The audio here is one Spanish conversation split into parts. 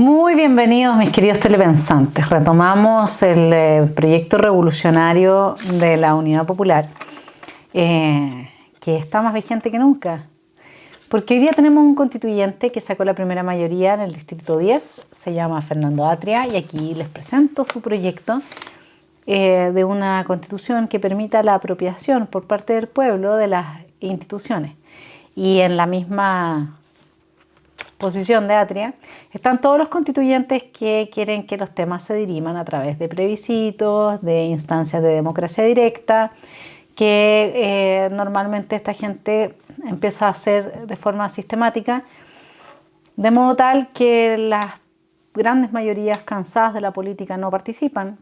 Muy bienvenidos, mis queridos telepensantes. Retomamos el proyecto revolucionario de la Unidad Popular, que está más vigente que nunca. Porque hoy día tenemos un constituyente que sacó la primera mayoría en el Distrito 10, se llama Fernando Atria, y aquí les presento su proyecto de una constitución que permita la apropiación por parte del pueblo de las instituciones. Y en la misma posición de Atria están todos los constituyentes que quieren que los temas se diriman a través de plebiscitos, de instancias de democracia directa, que normalmente esta gente empieza a hacer de forma sistemática, de modo tal que las grandes mayorías cansadas de la política no participan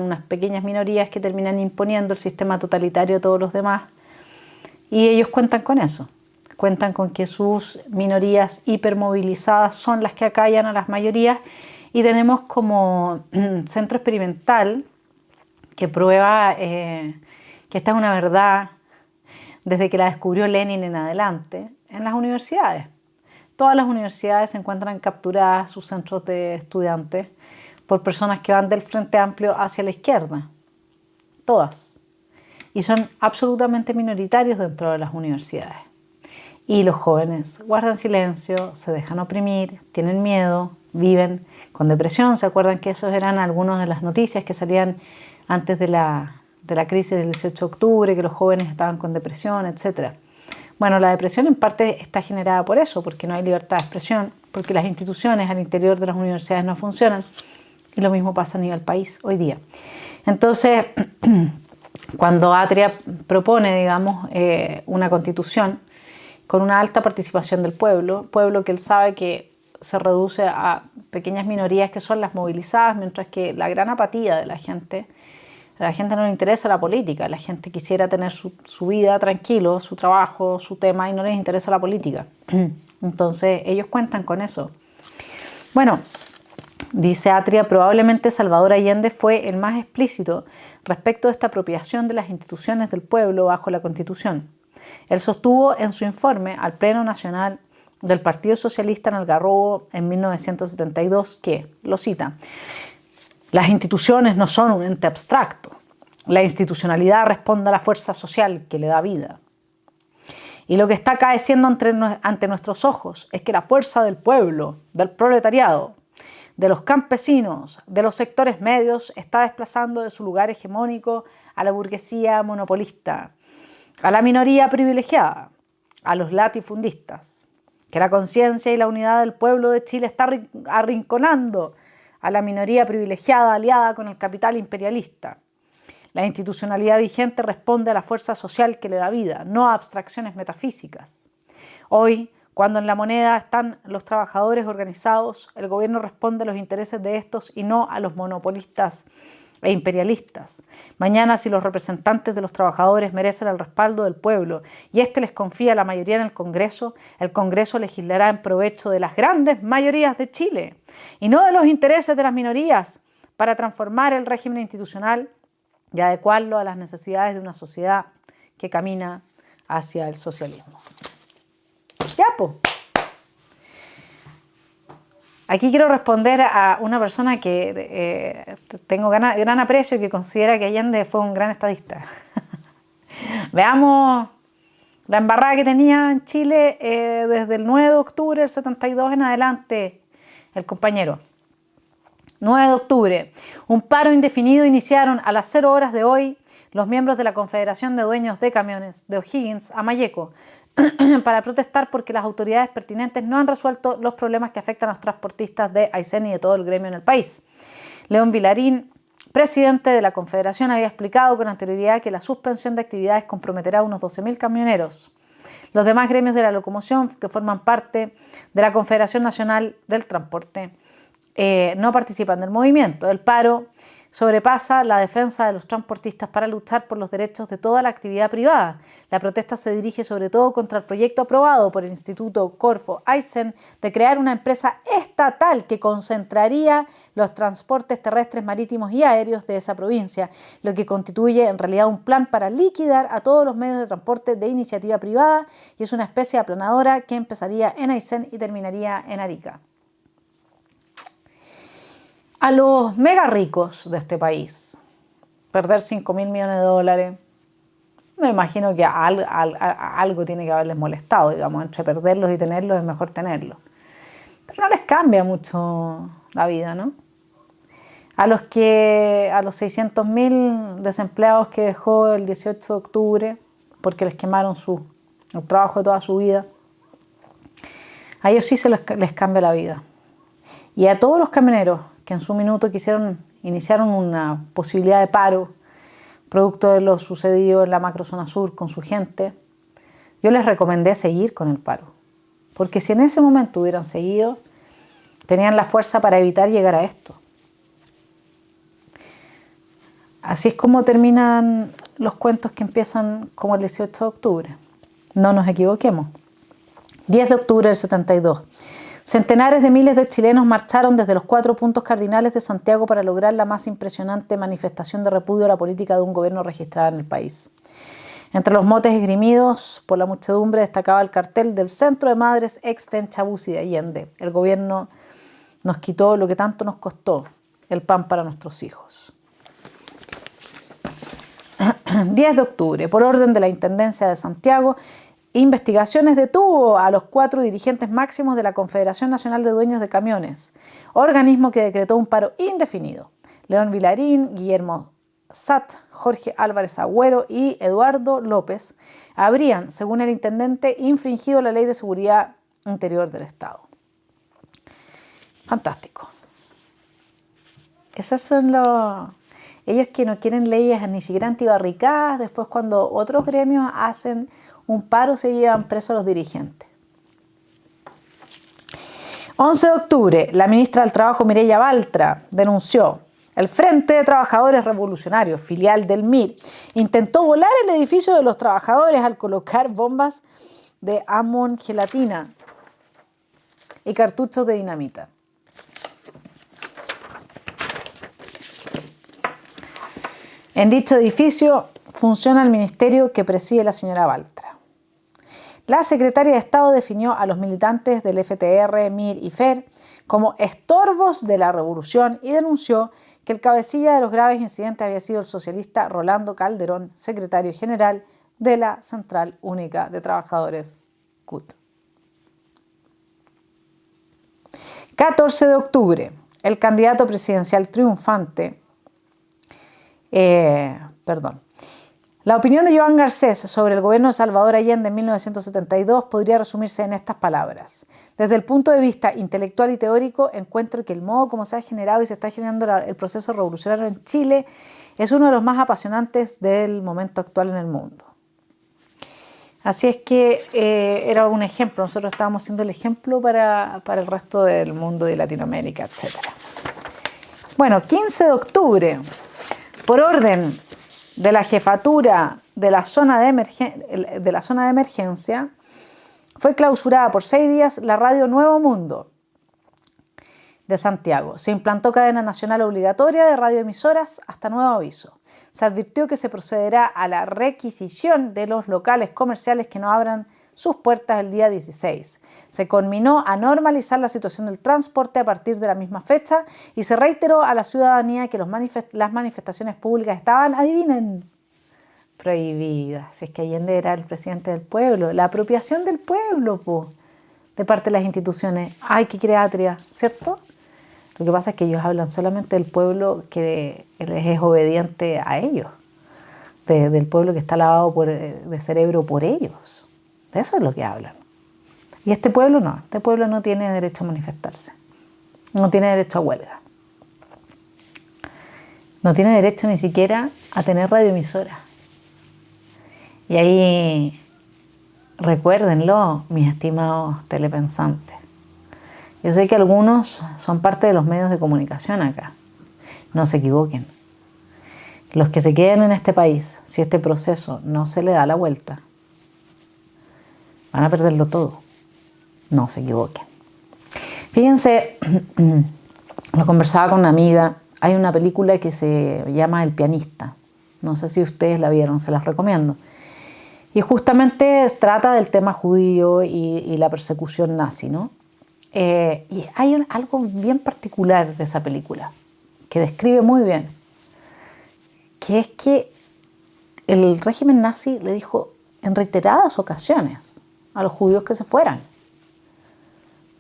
unas pequeñas minorías que terminan imponiendo el sistema totalitario a todos los demás, y ellos cuentan con eso. Cuentan con que sus minorías hipermovilizadas son las que acallan a las mayorías, y tenemos como centro experimental que prueba que esta es una verdad desde que la descubrió Lenin en adelante en las universidades. Todas las universidades se encuentran capturadas, sus centros de estudiantes, por personas que van del Frente Amplio hacia la izquierda. Todas. Y son absolutamente minoritarios dentro de las universidades. Y los jóvenes guardan silencio, se dejan oprimir, tienen miedo, viven con depresión. ¿Se acuerdan que esos eran algunas de las noticias que salían antes de la crisis del 18 de octubre, que los jóvenes estaban con depresión, etcétera? Bueno, la depresión en parte está generada por eso, porque no hay libertad de expresión, porque las instituciones al interior de las universidades no funcionan, y lo mismo pasa a nivel país hoy día. Entonces, cuando Atria propone, digamos, una constitución con una alta participación del pueblo que él sabe que se reduce a pequeñas minorías que son las movilizadas, mientras que la gran apatía de la gente, a la gente no le interesa la política, la gente quisiera tener su vida tranquilo, su trabajo, su tema, y no les interesa la política. Entonces ellos cuentan con eso. Bueno, dice Atria, probablemente Salvador Allende fue el más explícito respecto de esta apropiación de las instituciones del pueblo bajo la Constitución. Él sostuvo en su informe al Pleno Nacional del Partido Socialista en Algarrobo en 1972 que, lo cita, las instituciones no son un ente abstracto. La institucionalidad responde a la fuerza social que le da vida. Y lo que está acaeciendo ante nuestros ojos es que la fuerza del pueblo, del proletariado, de los campesinos, de los sectores medios, está desplazando de su lugar hegemónico a la burguesía monopolista, a la minoría privilegiada, a los latifundistas, que la conciencia y la unidad del pueblo de Chile está arrinconando a la minoría privilegiada aliada con el capital imperialista. La institucionalidad vigente responde a la fuerza social que le da vida, no a abstracciones metafísicas. Hoy, cuando en la moneda están los trabajadores organizados, el gobierno responde a los intereses de estos y no a los monopolistas e imperialistas. Mañana, si los representantes de los trabajadores merecen el respaldo del pueblo y éste les confía la mayoría en el Congreso legislará en provecho de las grandes mayorías de Chile y no de los intereses de las minorías, para transformar el régimen institucional y adecuarlo a las necesidades de una sociedad que camina hacia el socialismo. Ya, pues. Aquí quiero responder a una persona que tengo gran aprecio y que considera que Allende fue un gran estadista. Veamos la embarrada que tenía en Chile desde el 9 de octubre del 72 en adelante el compañero. 9 de octubre, un paro indefinido iniciaron a las 0 horas de hoy los miembros de la Confederación de Dueños de Camiones de O'Higgins a Malleco, para protestar porque las autoridades pertinentes no han resuelto los problemas que afectan a los transportistas de Aysén y de todo el gremio en el país. León Vilarín, presidente de la Confederación, había explicado con anterioridad que la suspensión de actividades comprometerá a unos 12.000 camioneros. Los demás gremios de la locomoción, que forman parte de la Confederación Nacional del Transporte, no participan del movimiento. El paro sobrepasa la defensa de los transportistas para luchar por los derechos de toda la actividad privada. La protesta se dirige sobre todo contra el proyecto aprobado por el Instituto Corfo Aysén de crear una empresa estatal que concentraría los transportes terrestres, marítimos y aéreos de esa provincia, lo que constituye en realidad un plan para liquidar a todos los medios de transporte de iniciativa privada, y es una especie aplanadora que empezaría en Aysén y terminaría en Arica. A los mega ricos de este país, perder 5.000 millones de dólares, me imagino que algo tiene que haberles molestado, digamos, entre perderlos y tenerlos es mejor tenerlos. Pero no les cambia mucho la vida, ¿no? A los 600.000 desempleados que dejó el 18 de octubre, porque les quemaron el trabajo de toda su vida, a ellos sí les cambia la vida. Y a todos los camioneros que en su minuto iniciaron una posibilidad de paro, producto de lo sucedido en la macrozona sur con su gente, yo les recomendé seguir con el paro. Porque si en ese momento hubieran seguido, tenían la fuerza para evitar llegar a esto. Así es como terminan los cuentos que empiezan como el 18 de octubre. No nos equivoquemos. 10 de octubre del 72. Centenares de miles de chilenos marcharon desde los 4 puntos cardinales de Santiago para lograr la más impresionante manifestación de repudio a la política de un gobierno registrada en el país. Entre los motes esgrimidos por la muchedumbre destacaba el cartel del Centro de Madres Exten Chabús y de Allende. El gobierno nos quitó lo que tanto nos costó, el pan para nuestros hijos. 10 de octubre, por orden de la Intendencia de Santiago, Investigaciones detuvo a los 4 dirigentes máximos de la Confederación Nacional de Dueños de Camiones, organismo que decretó un paro indefinido. León Vilarín, Guillermo Satt, Jorge Álvarez Agüero y Eduardo López habrían, según el intendente, infringido la Ley de Seguridad Interior del Estado. Fantástico. Esos son ellos que no quieren leyes ni siquiera antibarricadas. Después, cuando otros gremios hacen un paro, se llevan presos a los dirigentes. 11 de octubre, la ministra del Trabajo, Mireya Baltra, denunció: el Frente de Trabajadores Revolucionarios, filial del MIR, intentó volar el edificio de los trabajadores al colocar bombas de amon-gelatina y cartuchos de dinamita. En dicho edificio funciona el ministerio que preside la señora Baltra. La secretaria de Estado definió a los militantes del FTR, MIR y FER como estorbos de la revolución y denunció que el cabecilla de los graves incidentes había sido el socialista Rolando Calderón, secretario general de la Central Única de Trabajadores, CUT. 14 de octubre, el candidato presidencial triunfante, la opinión de Joan Garcés sobre el gobierno de Salvador Allende en 1972 podría resumirse en estas palabras: desde el punto de vista intelectual y teórico, encuentro que el modo como se ha generado y se está generando el proceso revolucionario en Chile es uno de los más apasionantes del momento actual en el mundo. Así es que era un ejemplo, nosotros estábamos siendo el ejemplo para el resto del mundo de Latinoamérica, etc. Bueno, 15 de octubre, por orden de la jefatura de la zona de emergencia, fue clausurada por 6 días la radio Nuevo Mundo de Santiago. Se implantó cadena nacional obligatoria de radioemisoras hasta nuevo aviso. Se advirtió que se procederá a la requisición de los locales comerciales que no abran sus puertas el día 16. Se conminó a normalizar la situación del transporte a partir de la misma fecha y se reiteró a la ciudadanía que las manifestaciones públicas estaban, adivinen, prohibidas. Si es que Allende era el presidente del pueblo, la apropiación del pueblo, de parte de las instituciones. ¡Ay, qué creatria! ¿Cierto? Lo que pasa es que ellos hablan solamente del pueblo que les es obediente a ellos, del pueblo que está lavado de cerebro por ellos. De eso es lo que hablan. Y este pueblo no tiene derecho a manifestarse, no tiene derecho a huelga, no tiene derecho ni siquiera a tener radioemisora. Y ahí, recuérdenlo, mis estimados telepensantes. Yo sé que algunos son parte de los medios de comunicación acá. No se equivoquen. Los que se queden en este país, si este proceso no se le da la vuelta, van a perderlo todo. No se equivoquen. Fíjense, lo conversaba con una amiga. Hay una película que se llama El pianista. No sé si ustedes la vieron, se las recomiendo. Y justamente trata del tema judío y la persecución nazi, ¿no? Y hay algo bien particular de esa película. que describe muy bien, que es que el régimen nazi le dijo en reiteradas ocasiones a los judíos que se fueran,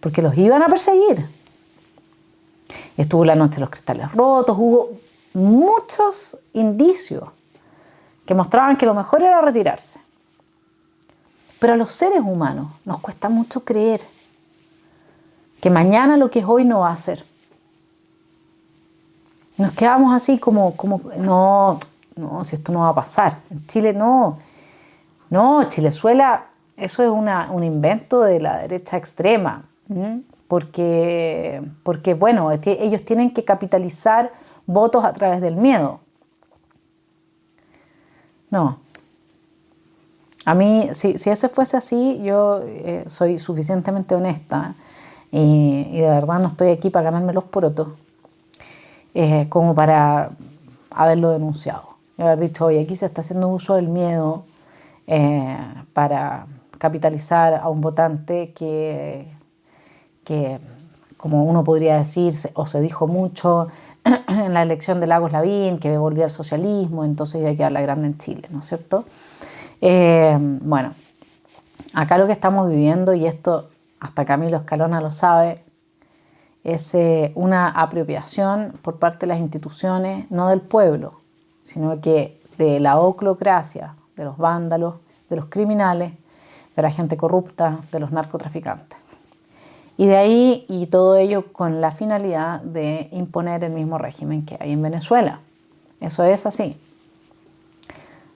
porque los iban a perseguir. Estuvo la noche de los cristales rotos, hubo muchos indicios que mostraban que lo mejor era retirarse. Pero a los seres humanos nos cuesta mucho creer que mañana lo que es hoy no va a ser. Nos quedamos así como no, si esto no va a pasar. En Chile no, Chilezuela, eso es un invento de la derecha extrema, porque bueno, ellos tienen que capitalizar votos a través del miedo. No. A mí, si eso fuese así, yo soy suficientemente honesta y de verdad no estoy aquí para ganarme los porotos, como para haberlo denunciado. Y haber dicho, oye, aquí se está haciendo uso del miedo para capitalizar a un votante que, como uno podría decir, o se dijo mucho en la elección de Lagos Lavín, que volvía al socialismo, entonces iba a quedar la grande en Chile, ¿no es cierto? Bueno, acá lo que estamos viviendo, y esto hasta Camilo Escalona lo sabe, es una apropiación por parte de las instituciones, no del pueblo, sino que de la oclocracia, de los vándalos, de los criminales, de la gente corrupta, de los narcotraficantes. Y de ahí, y todo ello con la finalidad de imponer el mismo régimen que hay en Venezuela. Eso es así.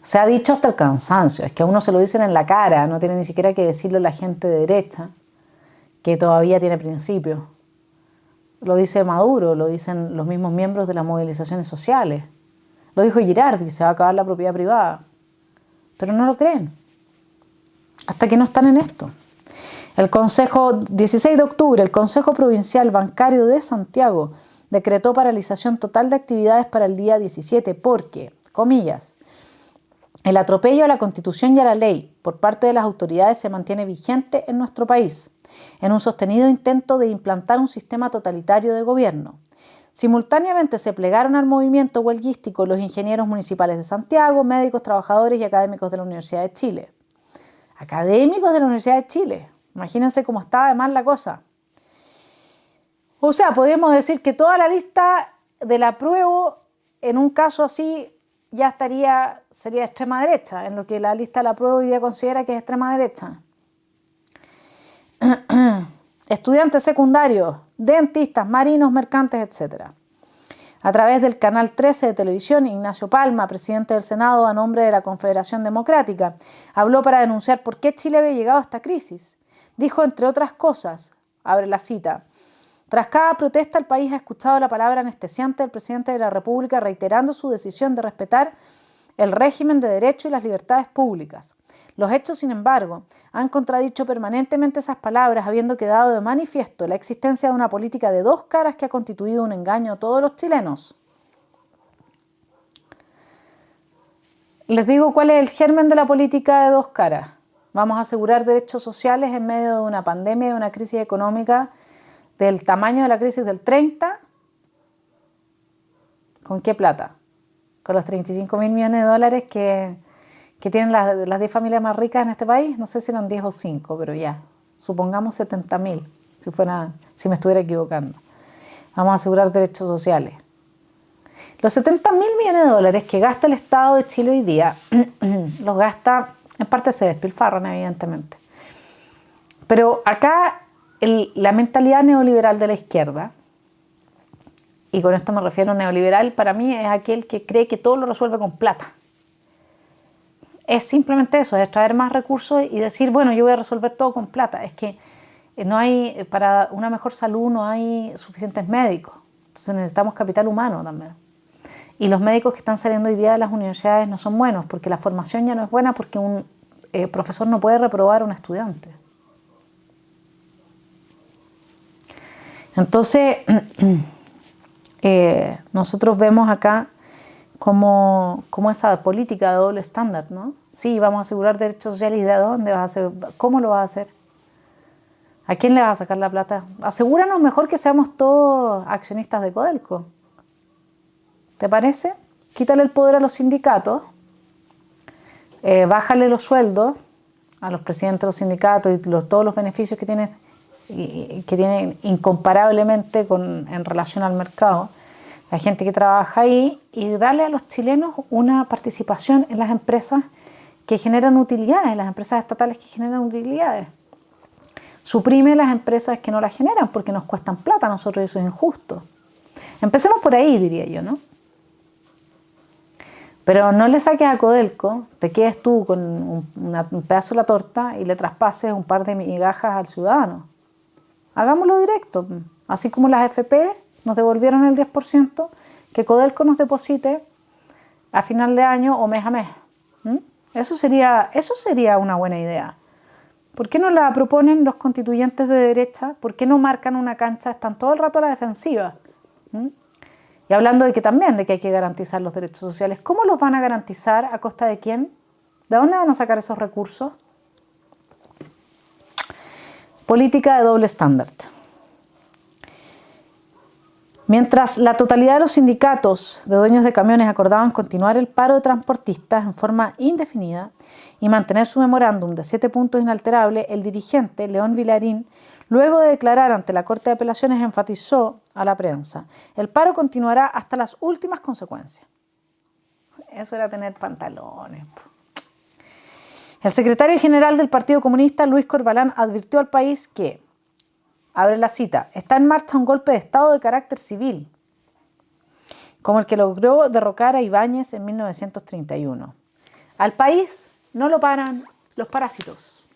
Se ha dicho hasta el cansancio, es que a uno se lo dicen en la cara, no tiene ni siquiera que decirlo la gente de derecha, que todavía tiene principios. Lo dice Maduro, lo dicen los mismos miembros de las movilizaciones sociales. Lo dijo Girardi, se va a acabar la propiedad privada. Pero no lo creen, hasta que no están en esto. El 16 de octubre, el Consejo Provincial Bancario de Santiago decretó paralización total de actividades para el día 17 porque, comillas, el atropello a la Constitución y a la ley por parte de las autoridades se mantiene vigente en nuestro país, en un sostenido intento de implantar un sistema totalitario de gobierno. Simultáneamente se plegaron al movimiento huelguístico los ingenieros municipales de Santiago, médicos, trabajadores y académicos de la Universidad de Chile. Académicos de la Universidad de Chile. Imagínense cómo estaba de mal la cosa. O sea, podemos decir que toda la lista del apruebo, en un caso así, ya sería extrema derecha, en lo que la lista del apruebo hoy día considera que es extrema derecha. Estudiantes secundarios, dentistas, marinos, mercantes, etc. A través del Canal 13 de televisión, Ignacio Palma, presidente del Senado a nombre de la Confederación Democrática, habló para denunciar por qué Chile había llegado a esta crisis. Dijo, entre otras cosas, abre la cita, tras cada protesta el país ha escuchado la palabra anestesiante del presidente de la República reiterando su decisión de respetar el régimen de derecho y las libertades públicas. Los hechos, sin embargo, han contradicho permanentemente esas palabras, habiendo quedado de manifiesto la existencia de una política de dos caras que ha constituido un engaño a todos los chilenos. Les digo cuál es el germen de la política de dos caras. Vamos a asegurar derechos sociales en medio de una pandemia y de una crisis económica del tamaño de la crisis del 30. ¿Con qué plata? Con los 35.000 millones de dólares que tienen las 10 familias más ricas en este país. No sé si eran 10 o 5, pero ya, supongamos 70.000, si me estuviera equivocando. Vamos a asegurar derechos sociales. Los 70.000 millones de dólares que gasta el Estado de Chile hoy día, los gasta, en parte se despilfarran, evidentemente. Pero acá la mentalidad neoliberal de la izquierda, y con esto me refiero a neoliberal, para mí es aquel que cree que todo lo resuelve con plata. Es simplemente eso, es traer más recursos y decir, bueno, yo voy a resolver todo con plata. Es que no hay, para una mejor salud no hay suficientes médicos. Entonces necesitamos capital humano también. Y los médicos que están saliendo hoy día de las universidades no son buenos, porque la formación ya no es buena, porque un profesor no puede reprobar a un estudiante. Entonces, nosotros vemos acá como esa política de doble estándar, ¿no? Sí, vamos a asegurar derechos sociales, ¿y de dónde vas a hacer? ¿Cómo lo vas a hacer? ¿A quién le vas a sacar la plata? Asegúranos mejor que seamos todos accionistas de Codelco. ¿Te parece? Quítale el poder a los sindicatos, bájale los sueldos a los presidentes de los sindicatos y todos los beneficios que tienen incomparablemente en relación al mercado, la gente que trabaja ahí, y darle a los chilenos una participación en las empresas que generan utilidades, las empresas estatales que generan utilidades. Suprime las empresas que no las generan porque nos cuestan plata a nosotros y eso es injusto. Empecemos por ahí, diría yo, ¿no? Pero no le saques a Codelco, te quedes tú con un pedazo de la torta y le traspases un par de migajas al ciudadano. Hagámoslo directo, así como las AFP nos devolvieron el 10%, que Codelco nos deposite a final de año o mes a mes. Eso sería una buena idea. ¿Por qué no la proponen los constituyentes de derecha? ¿Por qué no marcan una cancha? Están todo el rato a la defensiva. Y hablando de que hay que garantizar los derechos sociales. ¿Cómo los van a garantizar? ¿A costa de quién? ¿De dónde van a sacar esos recursos? Política de doble estándar. Mientras la totalidad de los sindicatos de dueños de camiones acordaban continuar el paro de transportistas en forma indefinida y mantener su memorándum de 7 puntos inalterable, el dirigente León Villarín, luego de declarar ante la Corte de Apelaciones, enfatizó a la prensa: el paro continuará hasta las últimas consecuencias. Eso era tener pantalones. El secretario general del Partido Comunista, Luis Corbalán, advirtió al país que, abre la cita, está en marcha un golpe de Estado de carácter civil, como el que logró derrocar a Ibáñez en 1931. Al país no lo paran los parásitos,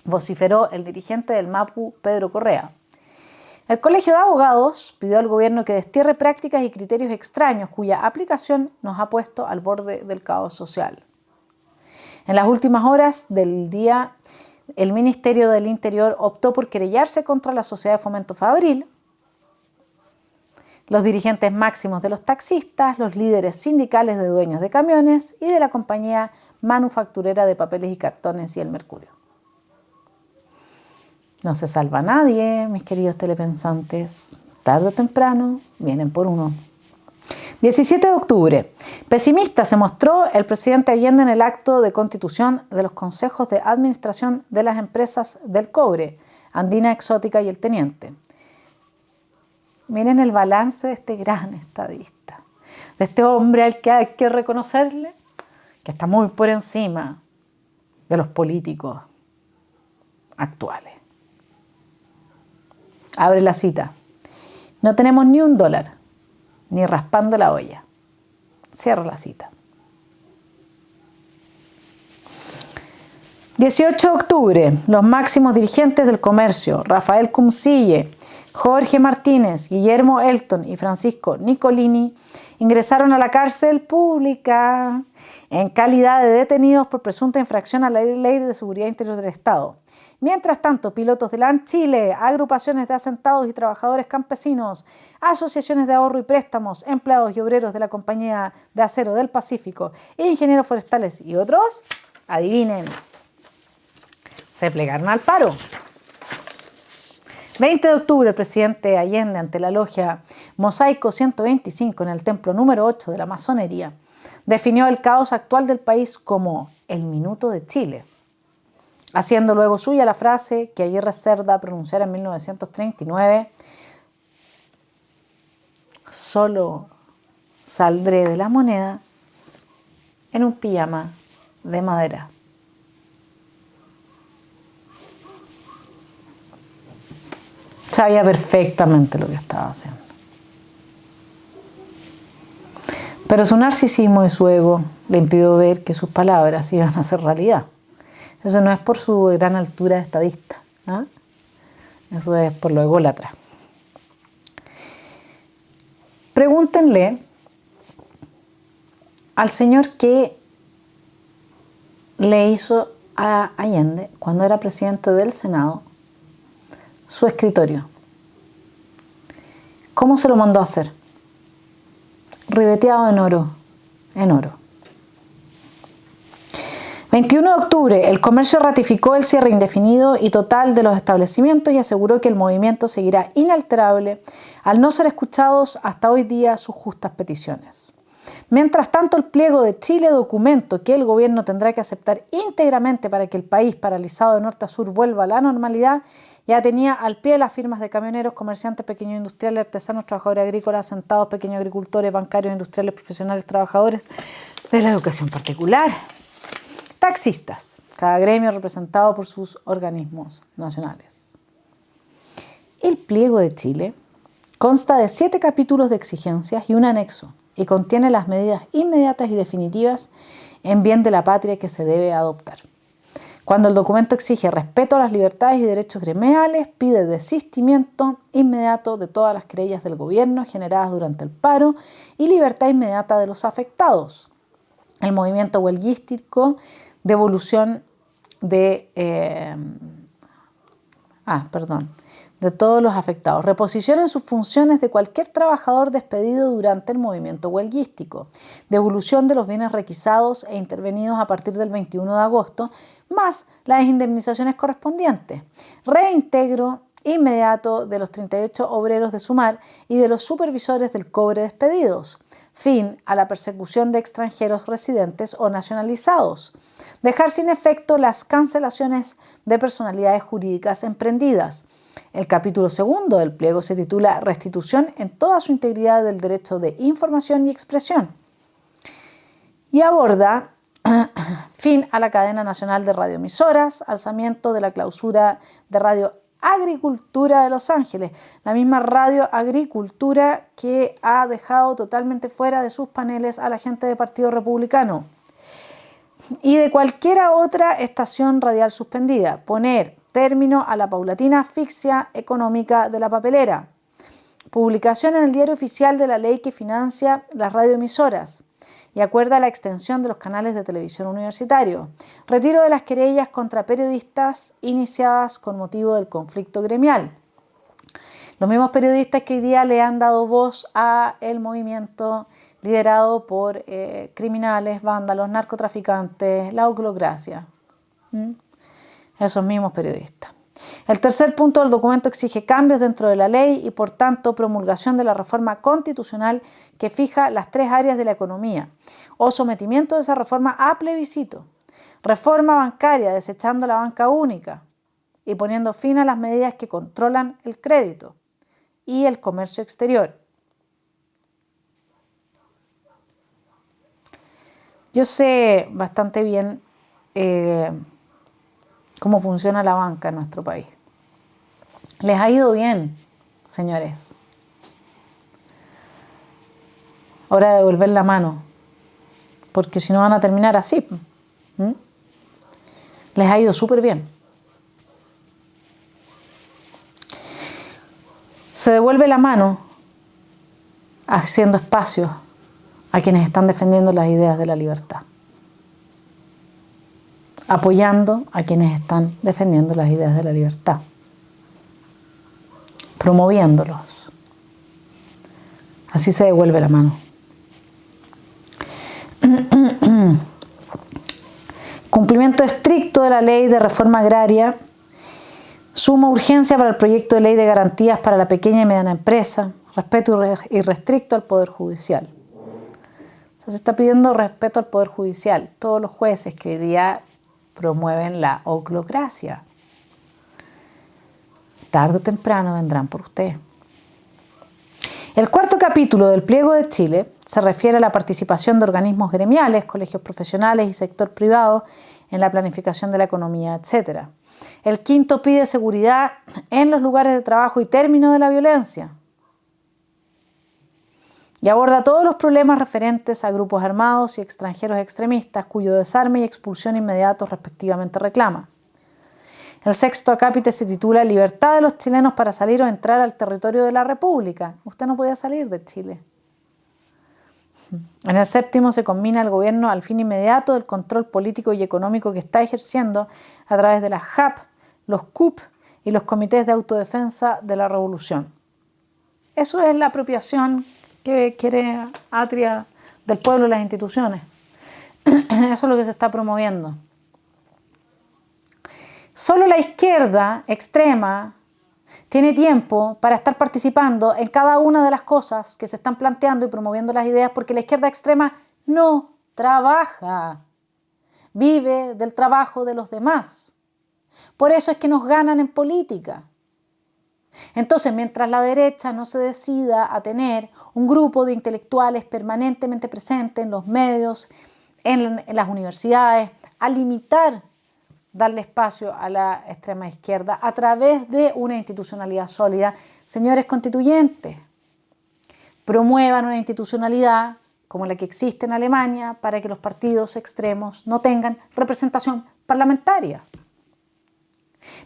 vociferó el dirigente del MAPU, Pedro Correa. El Colegio de Abogados pidió al gobierno que destierre prácticas y criterios extraños cuya aplicación nos ha puesto al borde del caos social. En las últimas horas del día, el Ministerio del Interior optó por querellarse contra la Sociedad de Fomento Fabril, los dirigentes máximos de los taxistas, los líderes sindicales de dueños de camiones y de la compañía manufacturera de papeles y cartones y el Mercurio. No se salva nadie, mis queridos telepensantes. Tarde o temprano vienen por uno. 17 de octubre. Pesimista se mostró el presidente Allende en el acto de constitución de los consejos de administración de las empresas del cobre, Andina Exótica y El Teniente. Miren el balance de este gran estadista, de este hombre al que hay que reconocerle que está muy por encima de los políticos actuales. Abre la cita. No tenemos ni $1, ni raspando la olla. Cierra la cita. 18 de octubre. Los máximos dirigentes del comercio, Rafael Cumcille, Jorge Martínez, Guillermo Elton y Francisco Nicolini, ingresaron a la cárcel pública en calidad de detenidos por presunta infracción a la Ley de Seguridad Interior del Estado. Mientras tanto, pilotos de LAN Chile, agrupaciones de asentados y trabajadores campesinos, asociaciones de ahorro y préstamos, empleados y obreros de la Compañía de Acero del Pacífico, ingenieros forestales y otros, adivinen, se plegaron al paro. 20 de octubre, el presidente Allende, ante la logia Mosaico 125 en el templo número 8 de la Masonería, definió el caos actual del país como el minuto de Chile, haciendo luego suya la frase que Aguirre Cerda pronunciara en 1939: solo saldré de la moneda en un pijama de madera. Sabía perfectamente lo que estaba haciendo. Pero su narcisismo y su ego le impidió ver que sus palabras iban a ser realidad. Eso no es por su gran altura de estadista, ¿eh? Eso es por lo ególatra. Pregúntenle al señor qué le hizo a Allende cuando era presidente del Senado su escritorio. ¿Cómo se lo mandó a hacer? Ribeteado en oro, en oro. 21 de octubre, el comercio ratificó el cierre indefinido y total de los establecimientos y aseguró que el movimiento seguirá inalterable al no ser escuchados hasta hoy día sus justas peticiones. Mientras tanto, el pliego de Chile, documento que el gobierno tendrá que aceptar íntegramente para que el país, paralizado de norte a sur, vuelva a la normalidad, ya tenía al pie las firmas de camioneros, comerciantes, pequeños industriales, artesanos, trabajadores agrícolas, asentados, pequeños agricultores, bancarios, industriales, profesionales, trabajadores de la educación particular. Taxistas, cada gremio representado por sus organismos nacionales. El pliego de Chile consta de 7 capítulos de exigencias y un anexo y contiene las medidas inmediatas y definitivas en bien de la patria que se debe adoptar. Cuando el documento exige respeto a las libertades y derechos gremiales, pide desistimiento inmediato de todas las querellas del gobierno generadas durante el paro y libertad inmediata de los afectados. El movimiento huelguístico, devolución de todos los afectados, reposición en sus funciones de cualquier trabajador despedido durante el movimiento huelguístico, devolución de los bienes requisados e intervenidos a partir del 21 de agosto, más las indemnizaciones correspondientes, reintegro inmediato de los 38 obreros de Sumar y de los supervisores del cobre despedidos, fin a la persecución de extranjeros residentes o nacionalizados, dejar sin efecto las cancelaciones de personalidades jurídicas emprendidas. El capítulo segundo del pliego se titula Restitución en toda su integridad del derecho de información y expresión y aborda fin a la cadena nacional de radioemisoras, alzamiento de la clausura de Radio Agricultura de Los Ángeles, la misma Radio Agricultura que ha dejado totalmente fuera de sus paneles a la gente del Partido Republicano, y de cualquiera otra estación radial suspendida, poner término a la paulatina asfixia económica de la papelera, publicación en el Diario Oficial de la ley que financia las radioemisoras y acuerda la extensión de los canales de televisión universitario, retiro de las querellas contra periodistas iniciadas con motivo del conflicto gremial. Los mismos periodistas que hoy día le han dado voz a el movimiento liderado por criminales, vándalos, narcotraficantes, la oclocracia. Esos mismos periodistas. El tercer punto del documento exige cambios dentro de la ley y, por tanto, promulgación de la reforma constitucional que fija las 3 áreas de la economía o sometimiento de esa reforma a plebiscito. Reforma bancaria, desechando la banca única y poniendo fin a las medidas que controlan el crédito y el comercio exterior. Yo sé bastante bien cómo funciona la banca en nuestro país. Les ha ido bien, señores. Hora de devolver la mano, porque si no van a terminar así. Les ha ido súper bien. Se devuelve la mano haciendo espacio a quienes están defendiendo las ideas de la libertad, apoyando a quienes están defendiendo las ideas de la libertad, promoviéndolos. Así se devuelve la mano. Cumplimiento estricto de la ley de reforma agraria, suma urgencia para el proyecto de ley de garantías para la pequeña y mediana empresa, respeto irrestricto al Poder Judicial. O sea, se está pidiendo respeto al Poder Judicial. Todos los jueces que hoy día promueven la oclocracia, tarde o temprano vendrán por usted. El cuarto capítulo del pliego de Chile se refiere a la participación de organismos gremiales, colegios profesionales y sector privado en la planificación de la economía, etc. El quinto pide seguridad en los lugares de trabajo y término de la violencia. Y aborda todos los problemas referentes a grupos armados y extranjeros extremistas, cuyo desarme y expulsión inmediatos respectivamente reclama. El sexto acápite se titula Libertad de los chilenos para salir o entrar al territorio de la República. Usted no podía salir de Chile. En el séptimo se combina el gobierno al fin inmediato del control político y económico que está ejerciendo a través de las JAP, los CUP y los comités de autodefensa de la revolución. Eso es la apropiación que quiere Atria del pueblo y las instituciones. Eso es lo que se está promoviendo. Solo la izquierda extrema tiene tiempo para estar participando en cada una de las cosas que se están planteando y promoviendo las ideas, porque la izquierda extrema no trabaja, vive del trabajo de los demás. Por eso es que nos ganan en política. Entonces, mientras la derecha no se decida a tener un grupo de intelectuales permanentemente presentes en los medios, en las universidades, a limitar, darle espacio a la extrema izquierda a través de una institucionalidad sólida, señores constituyentes, promuevan una institucionalidad como la que existe en Alemania para que los partidos extremos no tengan representación parlamentaria.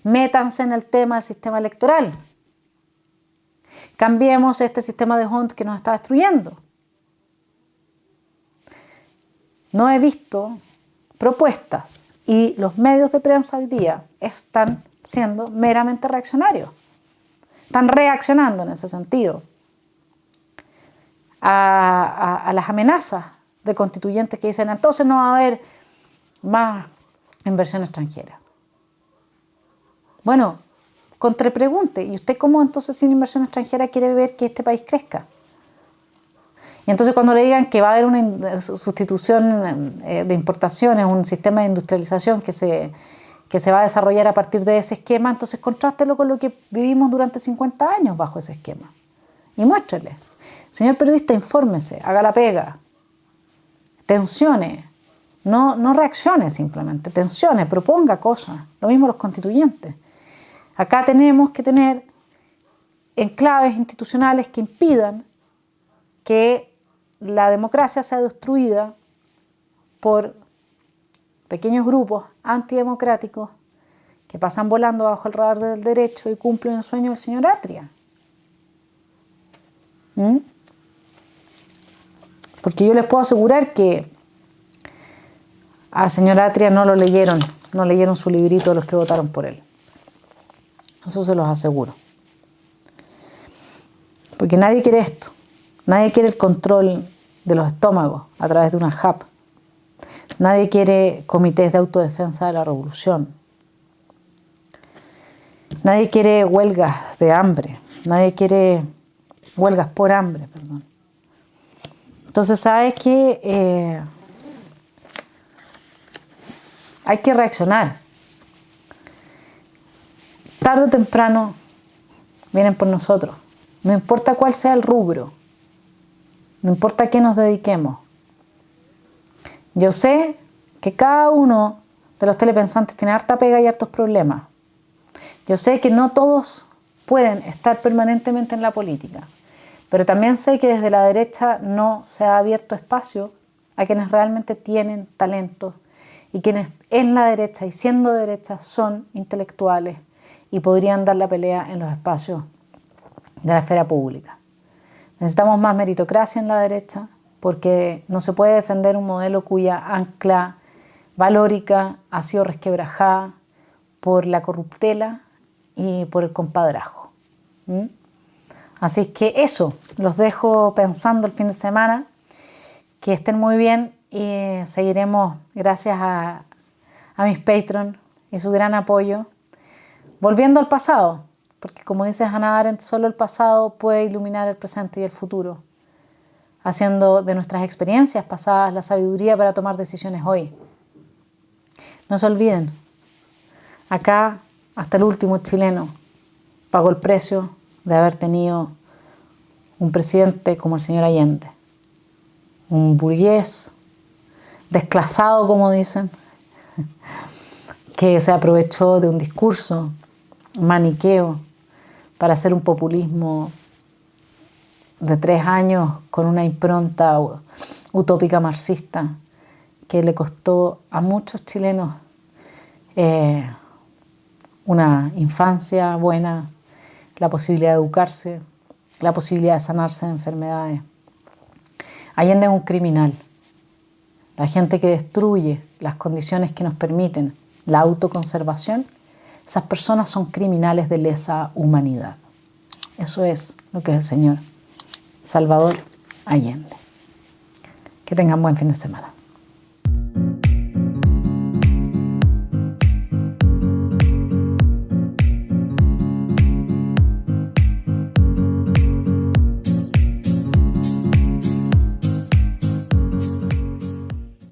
Métanse en el tema del sistema electoral. Cambiemos este sistema de Hund que nos está destruyendo. No he visto propuestas y los medios de prensa hoy día están siendo meramente reaccionarios. Están reaccionando en ese sentido a las amenazas de constituyentes que dicen entonces no va a haber más inversión extranjera. Bueno, contrapregunte, ¿y usted cómo entonces sin inversión extranjera quiere ver que este país crezca? Y entonces cuando le digan que va a haber una sustitución de importaciones, un sistema de industrialización que se va a desarrollar a partir de ese esquema, entonces contrástelo con lo que vivimos durante 50 años bajo ese esquema. Y muéstrele. Señor periodista, infórmese, haga la pega, tensione, no reaccione simplemente, tensione, proponga cosas. Lo mismo los constituyentes. Acá tenemos que tener enclaves institucionales que impidan que la democracia sea destruida por pequeños grupos antidemocráticos que pasan volando bajo el radar del derecho y cumplen el sueño del señor Atria. Porque yo les puedo asegurar que al señor Atria no leyeron su librito de los que votaron por él. Eso se los aseguro. Porque nadie quiere esto. Nadie quiere el control de los estómagos a través de una JAP. Nadie quiere comités de autodefensa de la revolución. Nadie quiere huelgas de hambre. Nadie quiere huelgas por hambre, perdón. Entonces, ¿sabes qué? Hay que reaccionar. Tarde o temprano vienen por nosotros. No importa cuál sea el rubro. No importa a qué nos dediquemos. Yo sé que cada uno de los telepensantes tiene harta pega y hartos problemas. Yo sé que no todos pueden estar permanentemente en la política. Pero también sé que desde la derecha no se ha abierto espacio a quienes realmente tienen talento y quienes en la derecha y siendo derecha son intelectuales y podrían dar la pelea en los espacios de la esfera pública. Necesitamos más meritocracia en la derecha porque no se puede defender un modelo cuya ancla valórica ha sido resquebrajada por la corruptela y por el compadrazgo. Así es que eso, los dejo pensando el fin de semana, que estén muy bien y seguiremos, gracias a mis Patreon y su gran apoyo, volviendo al pasado, porque como dice Hannah Arendt, solo el pasado puede iluminar el presente y el futuro, haciendo de nuestras experiencias pasadas la sabiduría para tomar decisiones hoy. No se olviden, acá hasta el último chileno pagó el precio de haber tenido un presidente como el señor Allende, un burgués desclasado, como dicen, que se aprovechó de un discurso maniqueo para hacer un populismo de 3 años con una impronta utópica marxista que le costó a muchos chilenos una infancia buena, la posibilidad de educarse, la posibilidad de sanarse de enfermedades. Allende es un criminal. La gente que destruye las condiciones que nos permiten la autoconservación, esas personas son criminales de lesa humanidad. Eso es lo que es el señor Salvador Allende. Que tengan buen fin de semana.